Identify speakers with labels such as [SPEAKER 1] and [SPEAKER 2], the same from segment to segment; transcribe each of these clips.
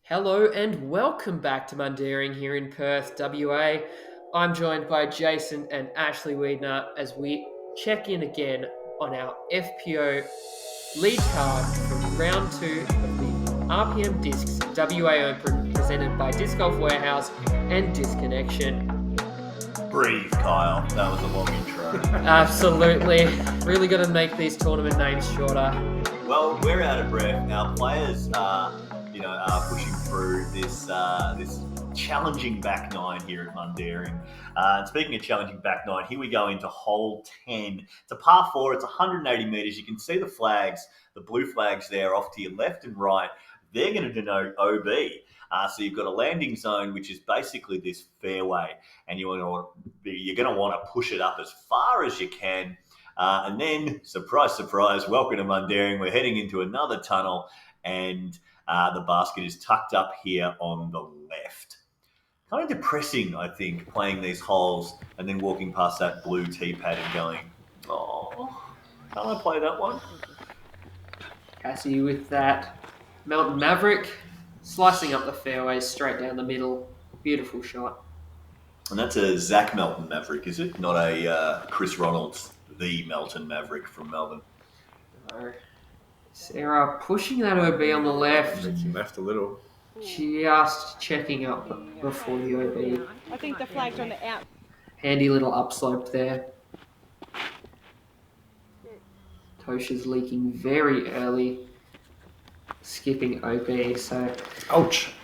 [SPEAKER 1] Hello and welcome back to Mundaring here in Perth, WA. I'm joined by Jason and Ashley Wiedner as we check in again on our FPO lead card from round 2 of the RPM Discs WA Open presented by Disc Golf Warehouse and Disconnection.
[SPEAKER 2] Breathe, Kyle. That was a long intro.
[SPEAKER 1] Absolutely. Really got to make these tournament names shorter.
[SPEAKER 2] Well, we're out of breath. Our players are pushing through this challenging back nine here at Mundaring. And speaking of challenging back nine, here we go into hole 10. It's a par 4. It's 180 metres. You can see the flags, the blue flags there off to your left and right. They're going to denote OB. So you've got a landing zone, which is basically this fairway, and you're going to want to push it up as far as you can. And then, surprise, surprise, welcome to Mundaring. We're heading into another tunnel, and the basket is tucked up here on the left. Kind of depressing, I think, playing these holes and then walking past that blue tee pad and going, oh, can't I play that one?
[SPEAKER 1] Cassie with that Mountain Maverick, slicing up the fairway straight down the middle. Beautiful shot.
[SPEAKER 2] And that's a Zach Melton Maverick, is it? Not a Chris Ronalds, the Melton Maverick from Melbourne.
[SPEAKER 1] No. Sarah pushing that OB on the left.
[SPEAKER 3] Left a little.
[SPEAKER 1] Just checking up before the OB.
[SPEAKER 4] I think the flag's on the out.
[SPEAKER 1] Handy little upslope there. Toosje's leaking very early. Skipping OB, so...
[SPEAKER 3] Ouch!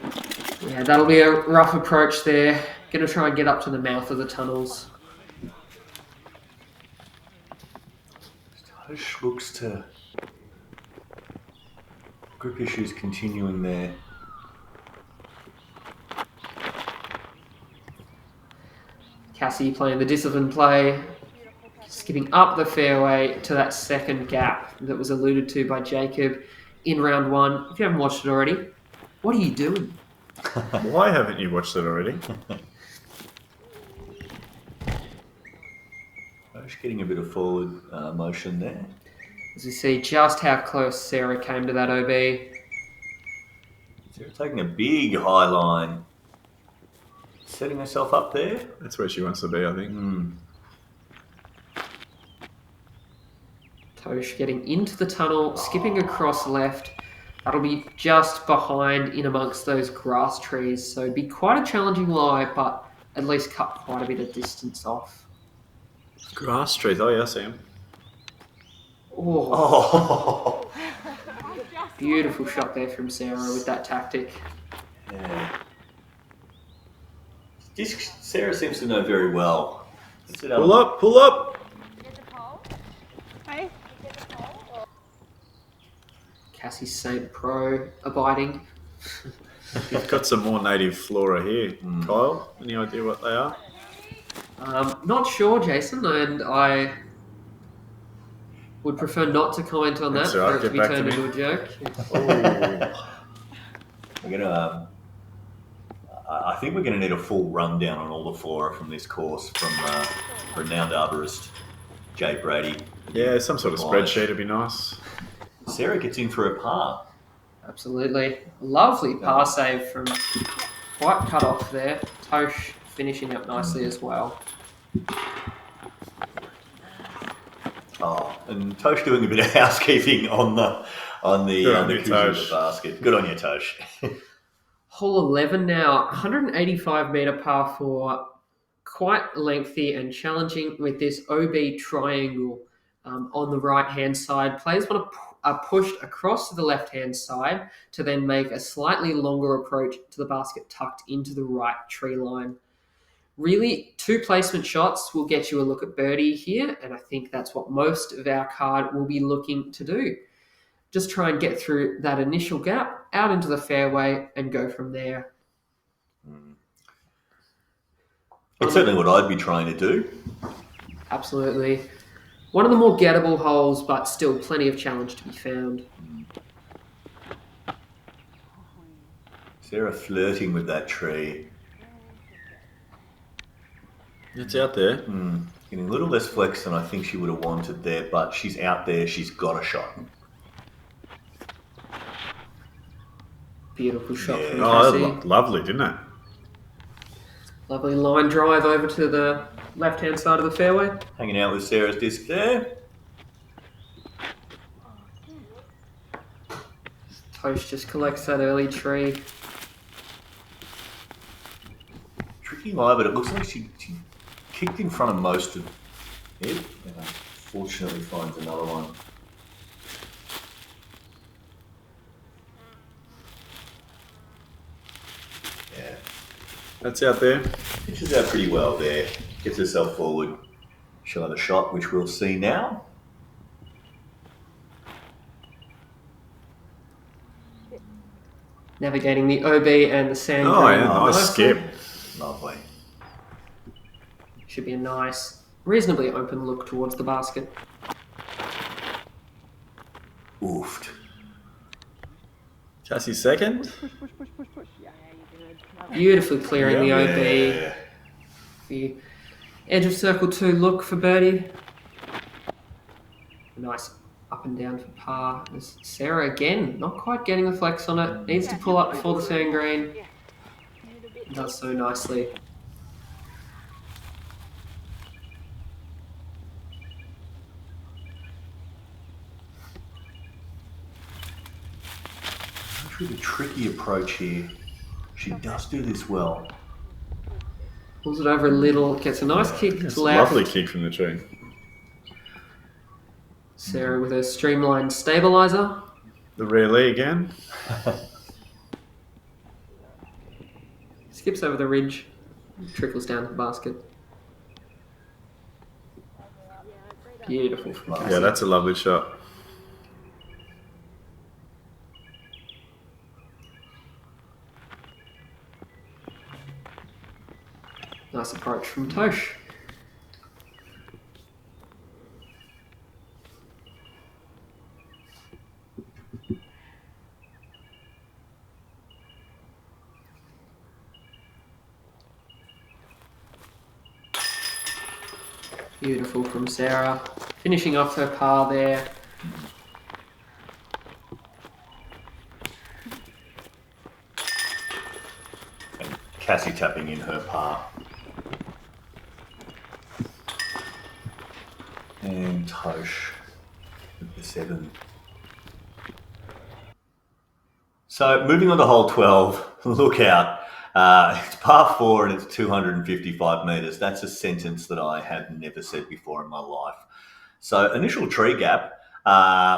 [SPEAKER 1] Yeah, that'll be a rough approach there. Gonna try and get up to the mouth of the tunnels.
[SPEAKER 2] Toosje looks to... Grip issues continuing there.
[SPEAKER 1] Cassie playing the disciplined play. Skipping up the fairway to that second gap that was alluded to by Jacob in round 1. If you haven't watched it already, what are you doing?
[SPEAKER 3] Why haven't you watched it already?
[SPEAKER 2] Toosje getting a bit of forward motion there.
[SPEAKER 1] As we see just how close Sarah came to that OB.
[SPEAKER 2] Sarah taking a big high line. Setting herself up there.
[SPEAKER 3] That's where she wants to be, I think.
[SPEAKER 1] Toosje getting into the tunnel, skipping across left. That'll be just behind in amongst those grass trees. So it'd be quite a challenging lie, but at least cut quite a bit of distance off.
[SPEAKER 3] Grass trees. Oh, yeah, I see him.
[SPEAKER 1] Oh. Beautiful shot there from Sarah with that tactic.
[SPEAKER 2] Yeah. Sarah seems to know very well.
[SPEAKER 3] Pull up, pull up!
[SPEAKER 4] Hey?
[SPEAKER 1] Cassie St. Pro abiding.
[SPEAKER 3] You've got some more native flora here. Kyle, any idea what they are?
[SPEAKER 1] Not sure, Jason, and I would prefer not to comment on that
[SPEAKER 3] That's all right,
[SPEAKER 1] for it to be
[SPEAKER 3] get back
[SPEAKER 1] turned
[SPEAKER 3] to
[SPEAKER 1] into a joke.
[SPEAKER 2] We're gonna. I think we're going to need a full rundown on all the flora from this course from renowned arborist Jay Brady.
[SPEAKER 3] Yeah, some sort of spreadsheet would be nice.
[SPEAKER 2] Sarah gets in for a par.
[SPEAKER 1] Absolutely. Lovely par save from quite cut off there. Toosje finishing up nicely as well.
[SPEAKER 2] Oh, and Toosje doing a bit of housekeeping on the cushion of the basket. Good on you, Toosje.
[SPEAKER 1] Hole 11 now, 185 metre par 4, quite lengthy and challenging with this OB triangle on the right-hand side. Players want to are pushed across to the left-hand side to then make a slightly longer approach to the basket tucked into the right tree line. Really, 2 placement shots will get you a look at birdie here, and I think that's what most of our card will be looking to do. Just try and get through that initial gap, out into the fairway, and go from there.
[SPEAKER 2] It's certainly what I'd be trying to do.
[SPEAKER 1] Absolutely. One of the more gettable holes, but still plenty of challenge to be found.
[SPEAKER 2] Sarah flirting with that tree.
[SPEAKER 3] It's out there.
[SPEAKER 2] Getting a little less flex than I think she would have wanted there, but she's out there. She's got a shot.
[SPEAKER 1] Beautiful shot
[SPEAKER 2] Yeah.
[SPEAKER 1] from
[SPEAKER 3] Oh, that
[SPEAKER 1] Cassie.
[SPEAKER 3] looked lovely, didn't it?
[SPEAKER 1] Lovely line drive over to the left-hand side of the fairway.
[SPEAKER 2] Hanging out with Sarah's disc there.
[SPEAKER 1] Toast just collects that early tree.
[SPEAKER 2] Tricky lie, but it looks like she kicked in front of most of it. And unfortunately finds another one. Yeah.
[SPEAKER 3] That's out there.
[SPEAKER 2] Pitches out pretty well there. Gets herself forward. She'll have a shot, which we'll see now.
[SPEAKER 1] Navigating the OB and the sand
[SPEAKER 3] Oh,
[SPEAKER 1] green
[SPEAKER 3] yeah, nice
[SPEAKER 1] nicely.
[SPEAKER 3] skip.
[SPEAKER 2] Lovely.
[SPEAKER 1] Should be a nice, reasonably open look towards the basket.
[SPEAKER 2] Oofed.
[SPEAKER 3] Cassie second.
[SPEAKER 1] Beautifully clearing the OB.
[SPEAKER 2] Yeah.
[SPEAKER 1] The edge of circle 2 look for birdie. Nice up and down for par. As Sarah again, not quite getting the flex on it. Needs to pull up before the sand green. Does so nicely.
[SPEAKER 2] Through the tricky approach here. She does do this well.
[SPEAKER 1] Pulls it over a little. Gets a nice kick
[SPEAKER 3] It's
[SPEAKER 1] to
[SPEAKER 3] a
[SPEAKER 1] left.
[SPEAKER 3] lovely kick from the tree.
[SPEAKER 1] Sarah with her streamlined stabiliser.
[SPEAKER 3] The rear lee again.
[SPEAKER 1] Skips over the ridge. Trickles down to the basket. Beautiful from Cassie.
[SPEAKER 3] Yeah, that's a lovely shot.
[SPEAKER 1] Nice approach from Toosje. Beautiful from Sarah. Finishing off her par there.
[SPEAKER 2] And Cassie tapping in her par. And Toosje with the 7. So moving on to hole 12, look out. It's par 4 and it's 255 metres. That's a sentence that I have never said before in my life. So initial tree gap,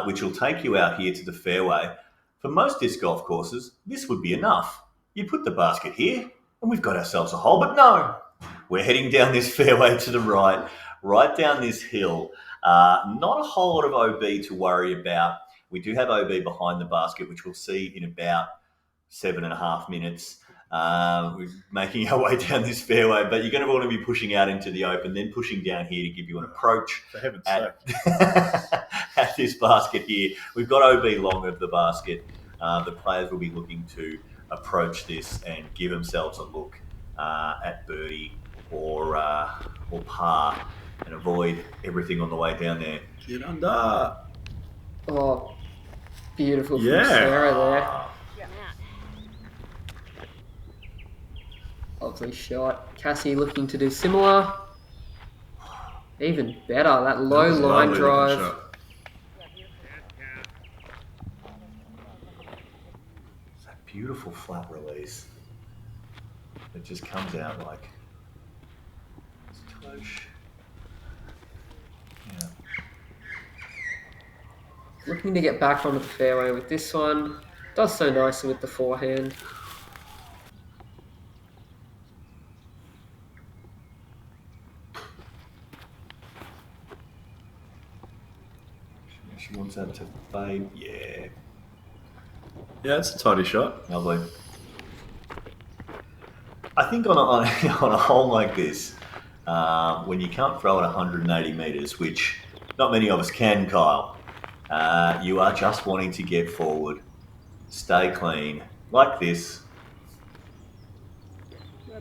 [SPEAKER 2] which will take you out here to the fairway. For most disc golf courses, this would be enough. You put the basket here and we've got ourselves a hole, but no. We're heading down this fairway to the right down this hill. Not a whole lot of OB to worry about. We do have OB behind the basket, which we'll see in about 7.5 minutes. We're making our way down this fairway, but you're going to want to be pushing out into the open, then pushing down here to give you an approach
[SPEAKER 3] For heaven's sake.
[SPEAKER 2] at this basket here. We've got OB long of the basket. The players will be looking to approach this and give themselves a look at birdie or par and avoid everything on the way down there.
[SPEAKER 3] Get under.
[SPEAKER 1] Oh, beautiful from
[SPEAKER 3] Yeah.
[SPEAKER 1] Sarah there. Lovely shot. Cassie looking to do similar. Even better, that low
[SPEAKER 3] That was a
[SPEAKER 1] line
[SPEAKER 3] lovely
[SPEAKER 1] drive.
[SPEAKER 3] looking shot.
[SPEAKER 2] It's that beautiful flat release. It just comes out like it's Toosje. Yeah.
[SPEAKER 1] Looking to get back onto the fairway with this one. Does so nicely with the forehand.
[SPEAKER 2] She wants that to fade. Yeah.
[SPEAKER 3] Yeah, it's a tidy shot.
[SPEAKER 2] Lovely. I think on a hole like this, when you can't throw it 180 metres, which not many of us can, Kyle, you are just wanting to get forward, stay clean, like this.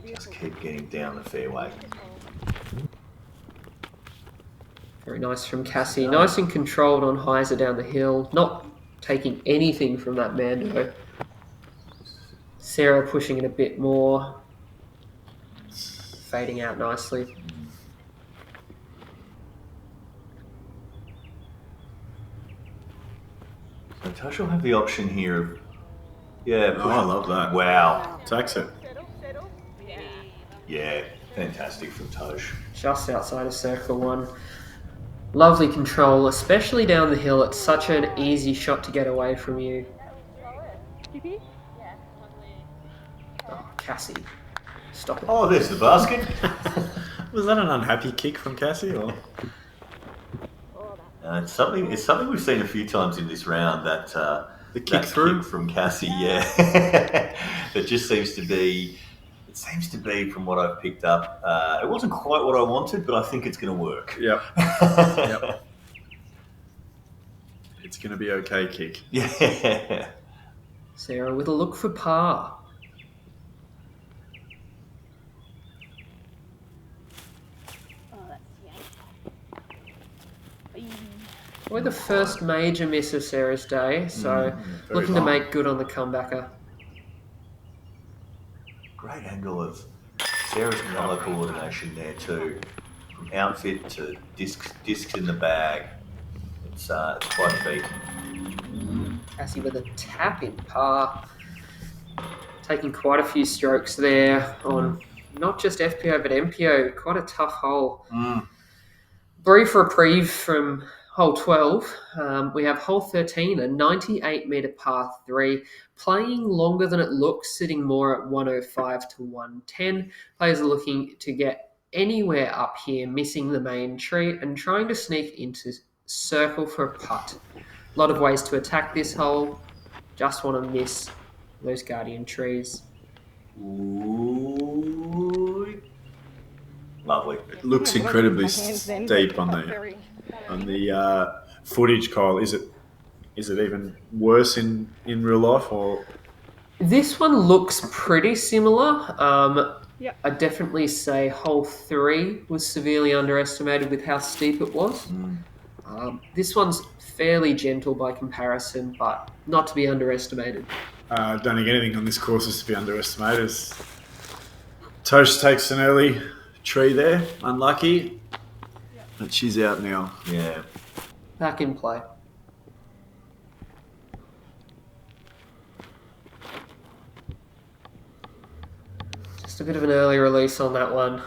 [SPEAKER 2] Just keep getting down the fairway.
[SPEAKER 1] Very nice from Cassie. Nice and controlled on hyzer down the hill. Not taking anything from that Mando. Sarah pushing it a bit more. Fading out nicely.
[SPEAKER 2] So Tosh will have the option here of, yeah.
[SPEAKER 3] Oh, I love that.
[SPEAKER 2] Wow.
[SPEAKER 3] Takes it.
[SPEAKER 2] Yeah, fantastic from Tosh.
[SPEAKER 1] Just outside of circle 1. Lovely control, especially down the hill. It's such an easy shot to get away from you. Oh, Cassie. Stop it.
[SPEAKER 2] Oh, there's the basket.
[SPEAKER 3] Was that an unhappy kick from Cassie? Or?
[SPEAKER 2] It's something we've seen a few times in this round, that
[SPEAKER 3] The kick through?
[SPEAKER 2] kick from Cassie, yeah. It just seems to be, from what I've picked up, it wasn't quite what I wanted, but I think it's going to work.
[SPEAKER 3] Yep. Yep. It's going to be okay kick.
[SPEAKER 2] Yeah.
[SPEAKER 1] Sarah with a look for par. Probably the first major miss of Sarah's day, so looking to make good on the comebacker.
[SPEAKER 2] Great angle of Sarah's colour coordination there too, from outfit to discs in the bag. It's quite a feat.
[SPEAKER 1] Cassie with a tap in par. Taking quite a few strokes there on not just FPO but MPO. Quite a tough hole. Brief reprieve from hole 12. We have hole 13, a 98 metre par 3. Playing longer than it looks, sitting more at 105 to 110. Players are looking to get anywhere up here, missing the main tree and trying to sneak into circle for a putt. A lot of ways to attack this hole. Just want to miss those guardian trees.
[SPEAKER 2] Ooh. Lovely.
[SPEAKER 3] It looks incredibly steep on the footage, Kyle. Is it even worse in real life, or?
[SPEAKER 1] This one looks pretty similar. I'd definitely say hole 3 was severely underestimated with how steep it was. This one's fairly gentle by comparison, but not to be underestimated.
[SPEAKER 3] I don't think anything on this course is to be underestimated. Tosh takes an early tree there, unlucky, but she's out now.
[SPEAKER 2] Yeah.
[SPEAKER 1] Back in play. Just a bit of an early release on that one.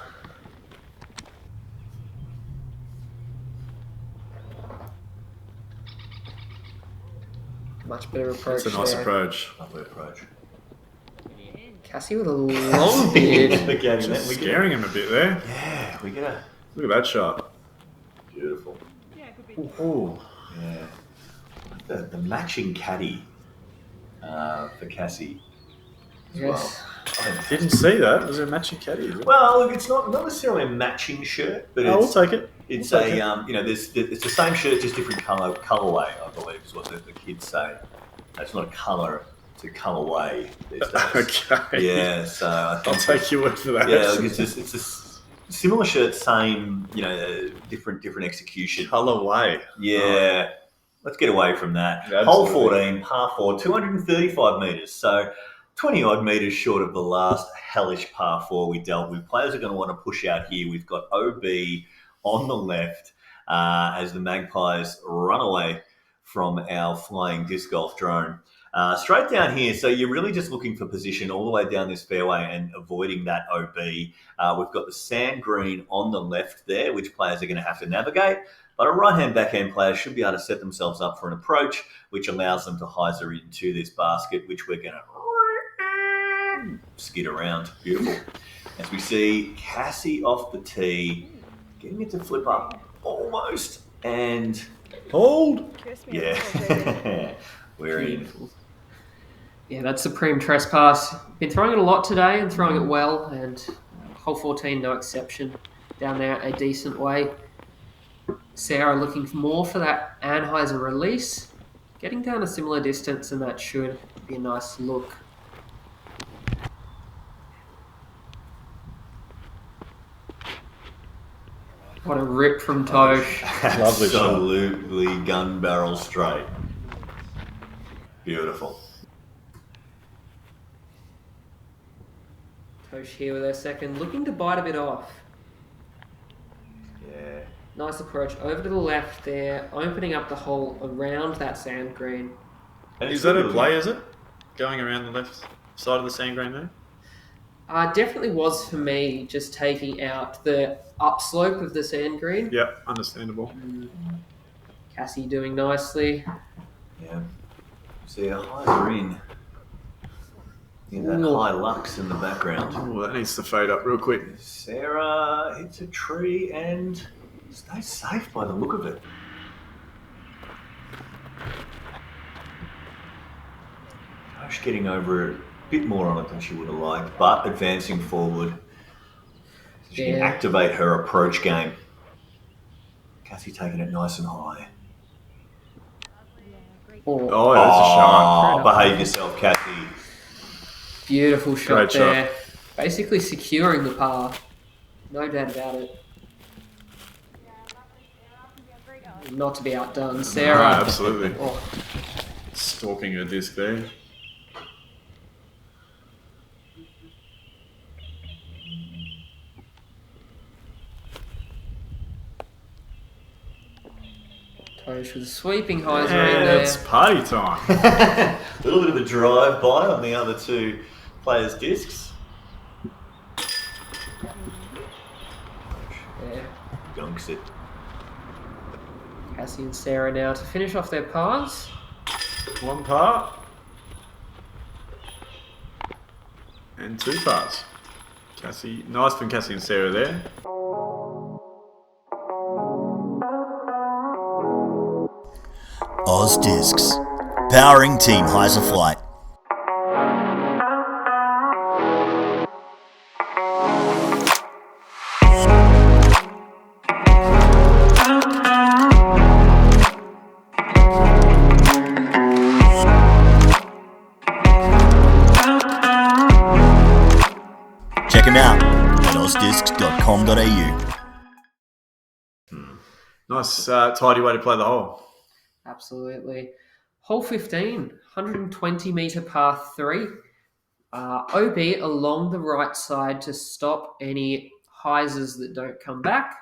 [SPEAKER 1] Much better approach.
[SPEAKER 3] It's a nice
[SPEAKER 1] there.
[SPEAKER 3] approach.
[SPEAKER 2] Lovely approach.
[SPEAKER 1] Cassie with a long beard.
[SPEAKER 3] Just scaring him a bit there.
[SPEAKER 2] Yeah, we get a
[SPEAKER 3] Look at that shot.
[SPEAKER 2] beautiful.
[SPEAKER 3] Oh,
[SPEAKER 2] Yeah. The matching caddy for Cassie as
[SPEAKER 1] Yes.
[SPEAKER 2] well.
[SPEAKER 3] didn't see that. Was it a matching caddy? Is it?
[SPEAKER 2] Well, look, it's not necessarily a matching shirt, but
[SPEAKER 3] Oh, we'll
[SPEAKER 2] it's
[SPEAKER 3] take it.
[SPEAKER 2] it's
[SPEAKER 3] We'll
[SPEAKER 2] a
[SPEAKER 3] take it.
[SPEAKER 2] it's the same shirt, just different colorway. I believe is what the kids say. It's not a color; it's a colorway these days.
[SPEAKER 3] Okay.
[SPEAKER 2] Yeah, so I think
[SPEAKER 3] I'll take your word for that.
[SPEAKER 2] yeah, look, it's a similar shirt, same different execution.
[SPEAKER 3] Colorway.
[SPEAKER 2] Yeah. Let's get away from that.
[SPEAKER 3] Absolutely.
[SPEAKER 2] Hole 14, par 4, 235 metres. So 20 odd metres short of the last hellish par 4 we dealt with. Players are going to want to push out here. We've got OB on the left as the Magpies run away from our flying disc golf drone. Straight down here, so you're really just looking for position all the way down this fairway and avoiding that OB. We've got the sand green on the left there, which players are going to have to navigate. But a right-hand backhand player should be able to set themselves up for an approach, which allows them to hyzer into this basket, which we're going to skid around. Beautiful. As we see Cassie off the tee, getting it to flip up almost, and
[SPEAKER 3] Hold.
[SPEAKER 2] yeah, we're in.
[SPEAKER 1] Beautiful. Yeah, that's supreme trespass. Been throwing it a lot today and throwing it well, and hole 14, no exception. Down there a decent way. Sarah looking more for that Anheuser release. Getting down a similar distance, and that should be a nice look. What a rip from Tosh.
[SPEAKER 3] Lovely shot.
[SPEAKER 2] Absolutely gun barrel straight. Beautiful.
[SPEAKER 1] Tosh here with her second, looking to bite a bit off.
[SPEAKER 2] Yeah.
[SPEAKER 1] Nice approach over to the left there, opening up the hole around that sand green.
[SPEAKER 2] And
[SPEAKER 3] Is that a play, is it? Going around the left side of the sand green there?
[SPEAKER 1] Definitely was for me, just taking out the upslope of the sand green.
[SPEAKER 3] Yep, understandable.
[SPEAKER 1] Cassie doing nicely.
[SPEAKER 2] Yeah. See, our highs are in. That high lux in the background.
[SPEAKER 3] Oh, that needs to fade up real quick.
[SPEAKER 2] Sarah hits a tree and stays safe by the look of it. Tosh getting over it a bit more on it than she would have liked, but advancing forward. She can activate her approach game. Cassie taking it nice and high.
[SPEAKER 3] Oh, that's a shot.
[SPEAKER 2] Behave yourself, Cassie.
[SPEAKER 1] Beautiful shot
[SPEAKER 3] Great
[SPEAKER 1] there.
[SPEAKER 3] shot.
[SPEAKER 1] Basically securing the par. No doubt about it. Not to be outdone. Sarah.
[SPEAKER 3] No, absolutely.
[SPEAKER 1] Oh,
[SPEAKER 3] Stalking her disc there.
[SPEAKER 1] Tosh with a sweeping highs
[SPEAKER 3] Yeah,
[SPEAKER 1] right there.
[SPEAKER 3] it's party time.
[SPEAKER 2] A little bit of a drive-by on the other two players' discs.
[SPEAKER 1] Yeah.
[SPEAKER 2] Dunks it.
[SPEAKER 1] Cassie and Sarah now to finish off their pars.
[SPEAKER 3] One par. And two pars. Cassie, nice from Cassie and Sarah there.
[SPEAKER 4] Oz Discs, powering Team Heiser Flight. Check them out at ozdiscs.com.au.
[SPEAKER 3] Nice, tidy way to play the hole.
[SPEAKER 1] Absolutely. Hole 15, 120 metre par 3. OB along the right side to stop any hyzers that don't come back.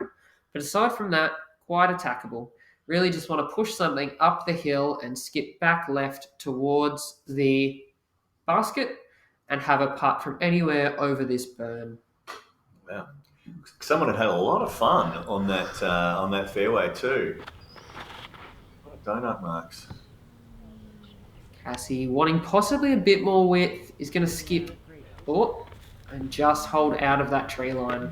[SPEAKER 1] But aside from that, quite attackable. Really just want to push something up the hill and skip back left towards the basket and have a putt from anywhere over this burn.
[SPEAKER 2] Wow. Someone had a lot of fun on that fairway too. What a donut marks.
[SPEAKER 1] Cassie, wanting possibly a bit more width, is going to skip and just hold out of that tree line.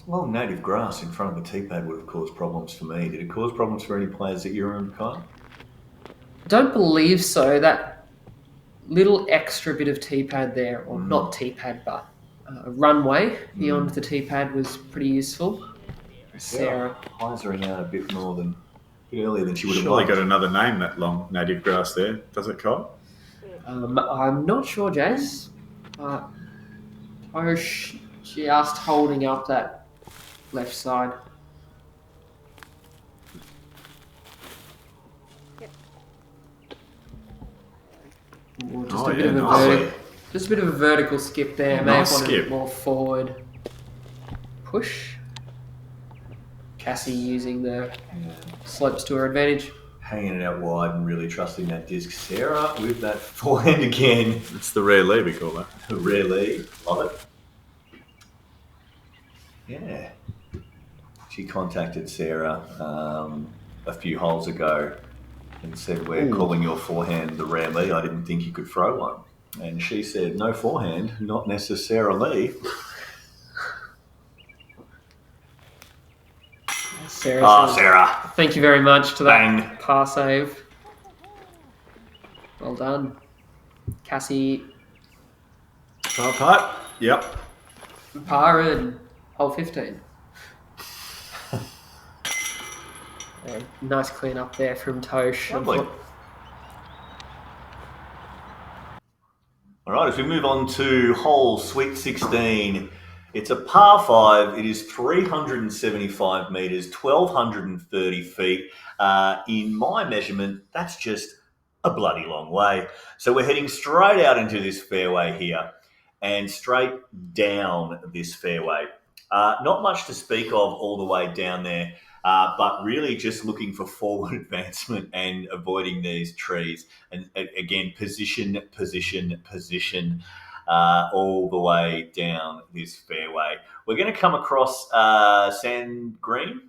[SPEAKER 2] Well, native grass in front of the tee pad would have caused problems for me. Did it cause problems for any players that you remember, Kyle?
[SPEAKER 1] I don't believe so. That little extra bit of tee pad there, or not tee pad, but a runway beyond the tee pad was pretty useful. Sarah.
[SPEAKER 2] Hyzering out a bit earlier than she would have
[SPEAKER 3] Surely
[SPEAKER 2] liked.
[SPEAKER 3] got another name, that long native grass there. Does it, Kyle?
[SPEAKER 1] I'm not sure, Jace. Tosh just holding up that left side. Ooh, just a bit of a vertical skip there. May have wanted a bit more forward. Push. Cassie using the slopes to her advantage.
[SPEAKER 2] Hanging it out wide and really trusting that disc. Sarah with that forehand again.
[SPEAKER 3] It's the rare lead, we call that.
[SPEAKER 2] A rare lead. Love it. Yeah. She contacted Sarah a few holes ago and said, we're calling your forehand the rare lead. I didn't think you could throw one. And she said, no forehand, not necessarily.
[SPEAKER 1] Sarah.
[SPEAKER 2] Sarah.
[SPEAKER 1] Thank you very much to that
[SPEAKER 2] Bang.
[SPEAKER 1] par save. Well done. Cassie,
[SPEAKER 3] Par putt. Yep.
[SPEAKER 1] par in hole 15. And nice clean up there from Tosh.
[SPEAKER 2] Lovely. All right, as we move on to hole Sweet 16, it's a par 5. It is 375 metres, 1,230 feet. In my measurement, that's just a bloody long way. So we're heading straight out into this fairway here and straight down this fairway. Not much to speak of all the way down there, but really just looking for forward advancement and avoiding these trees. And again, position, all the way down this fairway. We're going to come across sand green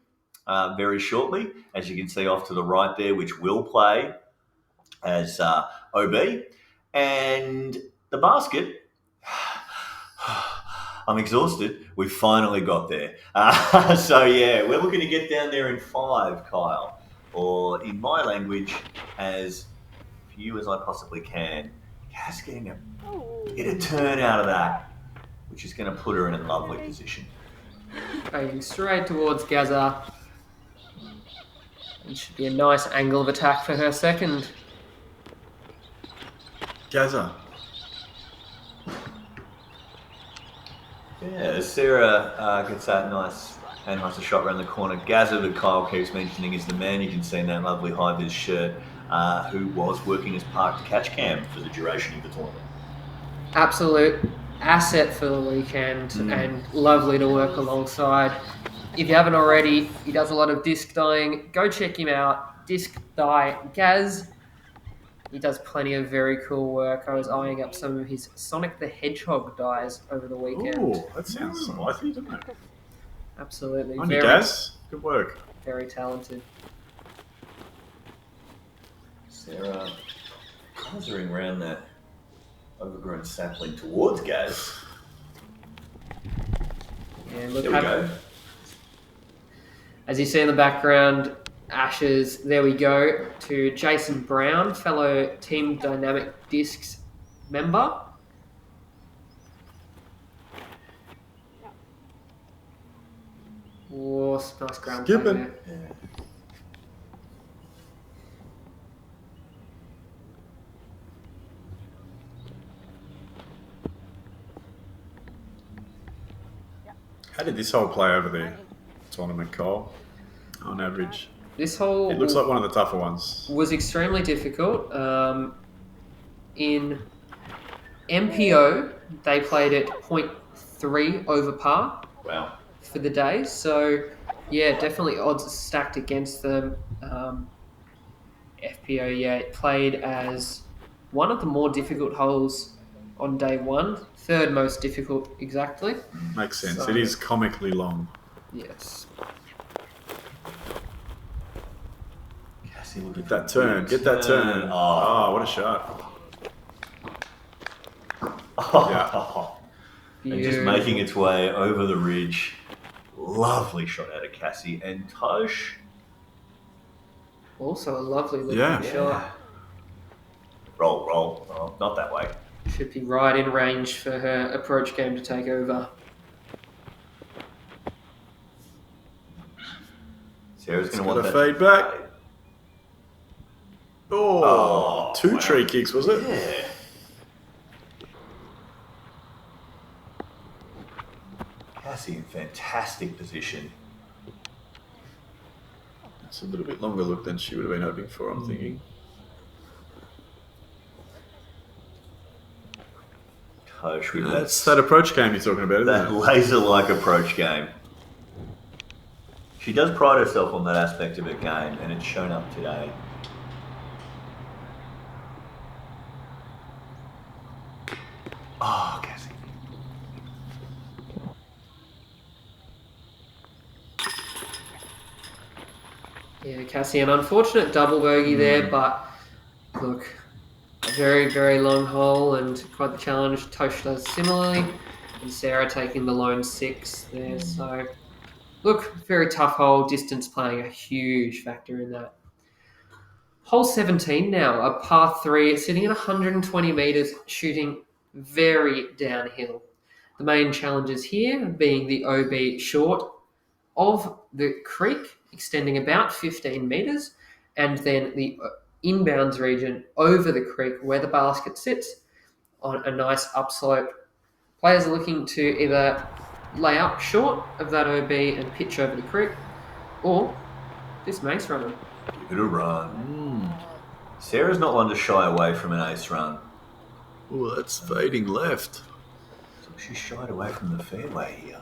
[SPEAKER 2] very shortly, as you can see off to the right there, which will play as OB. And the basket, I'm exhausted. We finally got there. So yeah, we're looking to get down there in 5, Kyle, or in my language, as few as I possibly can. Cass getting a turn out of that, which is going to put her in a lovely position.
[SPEAKER 1] Going straight towards Gaza. It should be a nice angle of attack for her second.
[SPEAKER 3] Gaza.
[SPEAKER 2] Yeah, as Sarah gets that nice shot around the corner. Gaza, that Kyle keeps mentioning, is the man you can see in that lovely high-vis shirt, who was working as park to catch cam for the duration of the tournament.
[SPEAKER 1] Absolute asset for the weekend and lovely to work alongside. If you haven't already, he does a lot of disc dyeing. Go check him out. Disc Dye Gaz. He does plenty of very cool work. I was eyeing up some of his Sonic the Hedgehog dyes over the weekend.
[SPEAKER 3] Oh, that sounds spicy, doesn't it?
[SPEAKER 1] Absolutely.
[SPEAKER 3] On you, Gaz. Good work.
[SPEAKER 1] Very talented.
[SPEAKER 2] Sarah hovering around that overgrown sapling towards Gaz.
[SPEAKER 1] Yeah, look,
[SPEAKER 2] There we go.
[SPEAKER 1] As you see in the background, Ashes, there we go, to Jason Brown, fellow Team Dynamic Discs member. Oh, nice ground play
[SPEAKER 3] Skipping.
[SPEAKER 1] there.
[SPEAKER 2] Yeah.
[SPEAKER 3] How did this hole play over the tournament, Cole? On average,
[SPEAKER 1] This hole
[SPEAKER 3] it looks like one of the tougher ones.
[SPEAKER 1] was extremely difficult. In MPO, they played at 0.3 over par
[SPEAKER 2] Wow.
[SPEAKER 1] for the day. So, yeah, definitely odds stacked against them. FPO, yeah, it played as one of the more difficult holes on day one. Third most difficult, exactly.
[SPEAKER 3] Makes sense.
[SPEAKER 1] So-
[SPEAKER 3] It is comically long.
[SPEAKER 1] Yes.
[SPEAKER 2] Cassie, look
[SPEAKER 3] Get that turn. Get that turn. Oh, what a shot.
[SPEAKER 2] And just making its way over the ridge. Lovely shot out of Cassie. And Tosh.
[SPEAKER 1] Also a lovely looking
[SPEAKER 3] Yeah.
[SPEAKER 1] shot.
[SPEAKER 2] Roll. Oh, not that way.
[SPEAKER 1] Should be right in range for her approach game to take over.
[SPEAKER 2] Sarah's going to
[SPEAKER 3] Got
[SPEAKER 2] want
[SPEAKER 3] a
[SPEAKER 2] that.
[SPEAKER 3] fade back.
[SPEAKER 2] Oh,
[SPEAKER 3] Two
[SPEAKER 2] wow.
[SPEAKER 3] tree kicks, was it?
[SPEAKER 2] Yeah. Cassie in fantastic position.
[SPEAKER 3] It's a little bit longer look than she would have been hoping for, I'm thinking.
[SPEAKER 2] Tosh with
[SPEAKER 3] That's that approach game you're talking about,
[SPEAKER 2] that
[SPEAKER 3] isn't it?
[SPEAKER 2] laser-like approach game. She does pride herself on that aspect of her game, and it's shown up today. Oh, Cassie.
[SPEAKER 1] Yeah, Cassie, an unfortunate double bogey there, but look, a very, very long hole and quite the challenge. Tosh does similarly, and Sarah taking the lone 6 there. So, look, very tough hole, distance playing a huge factor in that. Hole 17 now, a par 3, sitting at 120 metres, shooting very downhill. The main challenges here being the OB short of the creek, extending about 15 metres, and then the inbounds region over the creek where the basket sits on a nice upslope. Players are looking to either lay up short of that OB and pitch over the creek, or this mace runner.
[SPEAKER 2] Give it a run. Sarah's not one to shy away from an ace run.
[SPEAKER 3] Oh, that's fading left.
[SPEAKER 2] So she shied away from the fairway here.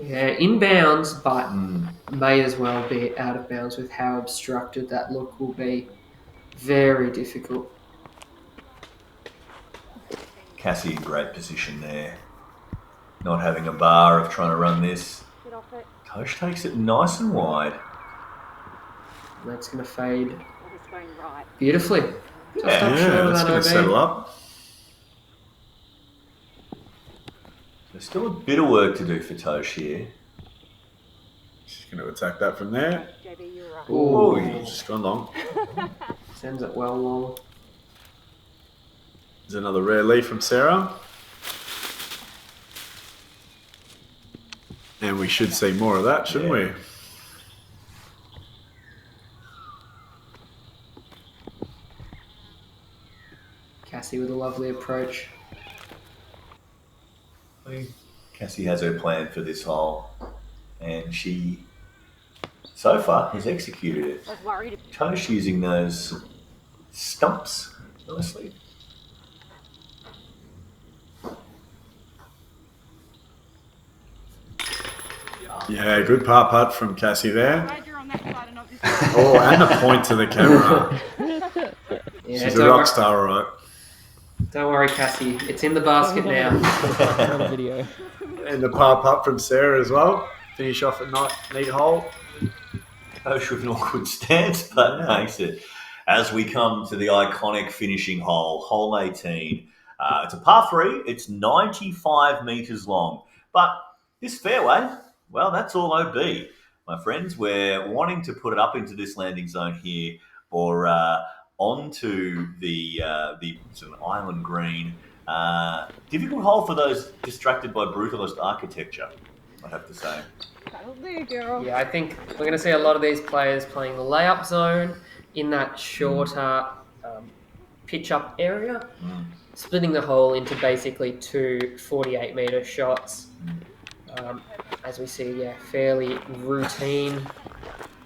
[SPEAKER 1] Yeah, inbounds, but may as well be out of bounds with how obstructed that look will be. Very difficult.
[SPEAKER 2] Cassie in great position there. Not having a bar of trying to run this.
[SPEAKER 5] Get off it.
[SPEAKER 2] Tosh takes it nice and wide.
[SPEAKER 1] And that's going to fade
[SPEAKER 5] Oh, it's going right.
[SPEAKER 1] beautifully. Just up short
[SPEAKER 3] Yeah,
[SPEAKER 1] of
[SPEAKER 3] that's
[SPEAKER 1] that
[SPEAKER 3] going
[SPEAKER 1] OB.
[SPEAKER 3] to settle up.
[SPEAKER 2] There's still a bit of work to do for Tosh here.
[SPEAKER 3] She's going to attack that from there.
[SPEAKER 5] JB, you're right.
[SPEAKER 1] Ooh.
[SPEAKER 3] She's gone long.
[SPEAKER 1] Sends it well long.
[SPEAKER 3] There's another rare leaf from Sarah. And we should see more of that, shouldn't we?
[SPEAKER 1] Cassie with a lovely approach.
[SPEAKER 2] Cassie has her plan for this hole, and she, so far, has executed it.
[SPEAKER 5] I was worried.
[SPEAKER 2] Tosh using those stumps nicely.
[SPEAKER 3] Yeah, good par putt from Cassie there.
[SPEAKER 5] Glad you're on that side and not this side.
[SPEAKER 3] Oh, and a point to the camera.
[SPEAKER 1] Yeah,
[SPEAKER 3] She's a rock star, all right.
[SPEAKER 1] Don't worry, Cassie. It's in the basket now.
[SPEAKER 6] Another video.
[SPEAKER 3] And the par putt from Sarah as well. Finish off a neat hole.
[SPEAKER 2] Tosh with an awkward stance, but makes it. As we come to the iconic finishing hole, hole 18. It's a par 3. It's 95 metres long. But this fairway, well, that's all OB. My friends, we're wanting to put it up into this landing zone here or onto the sort of island green. Difficult hole for those distracted by brutalist architecture, I have to say.
[SPEAKER 5] That'll do, girl.
[SPEAKER 1] Yeah, I think we're going to see a lot of these players playing the layup zone in that shorter pitch-up area, splitting the hole into basically two 48-metre shots. As we see, fairly routine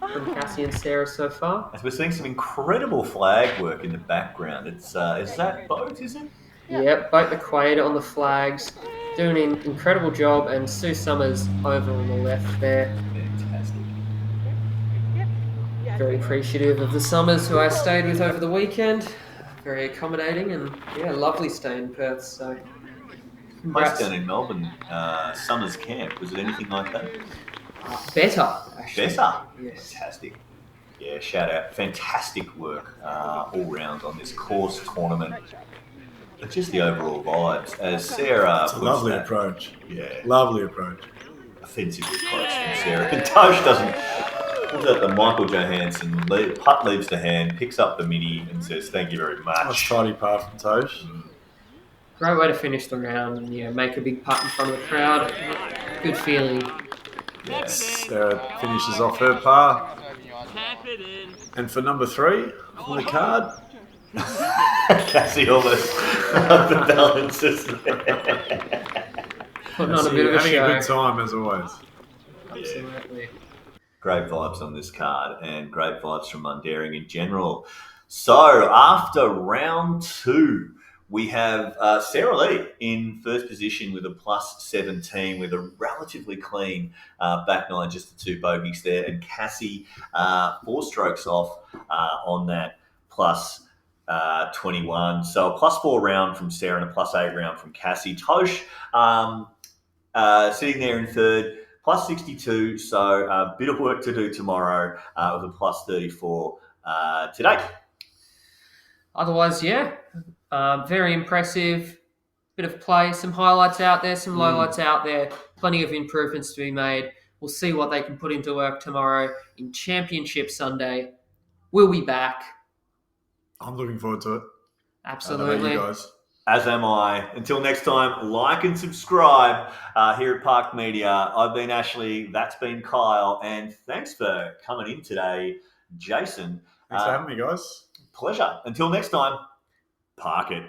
[SPEAKER 1] from Cassie and Sarah so far.
[SPEAKER 2] As we're seeing some incredible flag work in the background. It's is that boat, is it?
[SPEAKER 1] Yep, boat the Quaid on the flags, doing an incredible job, and Sue Summers over on the left there.
[SPEAKER 2] Fantastic.
[SPEAKER 5] Yeah.
[SPEAKER 1] Very appreciative of the Summers who I stayed with over the weekend. Very accommodating and lovely stay in Perth. So,
[SPEAKER 2] Place
[SPEAKER 1] congrats.
[SPEAKER 2] down in Melbourne, Summers Camp. Was it anything like that?
[SPEAKER 1] Better, actually.
[SPEAKER 2] Better.
[SPEAKER 1] Yes.
[SPEAKER 2] Fantastic. Yeah, shout out. Fantastic work all round on this course tournament. But just the overall vibes. As Sarah
[SPEAKER 3] It's a
[SPEAKER 2] puts
[SPEAKER 3] lovely
[SPEAKER 2] that,
[SPEAKER 3] approach.
[SPEAKER 2] Yeah,
[SPEAKER 3] Lovely approach.
[SPEAKER 2] offensively close from Sarah. And Tosh doesn't. Pulls out the Michael Johansson, putt leaves the hand, picks up the mini and says, "Thank you very
[SPEAKER 3] Nice
[SPEAKER 2] much."
[SPEAKER 3] tidy par from Tosh.
[SPEAKER 1] Great way to finish the round and make a big putt in front of the crowd. Good feeling.
[SPEAKER 3] Sarah finishes off her par. And for number 3 on the card,
[SPEAKER 2] Cassie almost up the balances there.
[SPEAKER 1] Putting on a bit of a
[SPEAKER 3] having
[SPEAKER 1] show.
[SPEAKER 3] a good time as always.
[SPEAKER 1] Absolutely.
[SPEAKER 2] Great vibes on this card and great vibes from Mundaring in general. So after round 2, we have Sarah Lee in first position with a plus 17 with a relatively clean back nine, just the 2 bogeys there. And Cassie 4 strokes off on that plus 21. So a plus 4 round from Sarah and a plus 8 round from Cassie. Tosh sitting there in third, plus 62. So a bit of work to do tomorrow with a plus 34 today.
[SPEAKER 1] Otherwise, very impressive. Bit of play, some highlights out there, some lowlights out there. Plenty of improvements to be made. We'll see what they can put into work tomorrow in Championship Sunday. We'll be back.
[SPEAKER 3] I'm looking forward to it.
[SPEAKER 1] Absolutely.
[SPEAKER 3] I don't know about you guys.
[SPEAKER 2] As am I. Until next time, like and subscribe here at Park Media. I've been Ashley, that's been Kyle, and thanks for coming in today, Jason.
[SPEAKER 3] Thanks for having me, guys.
[SPEAKER 2] Pleasure. Until next time, park it.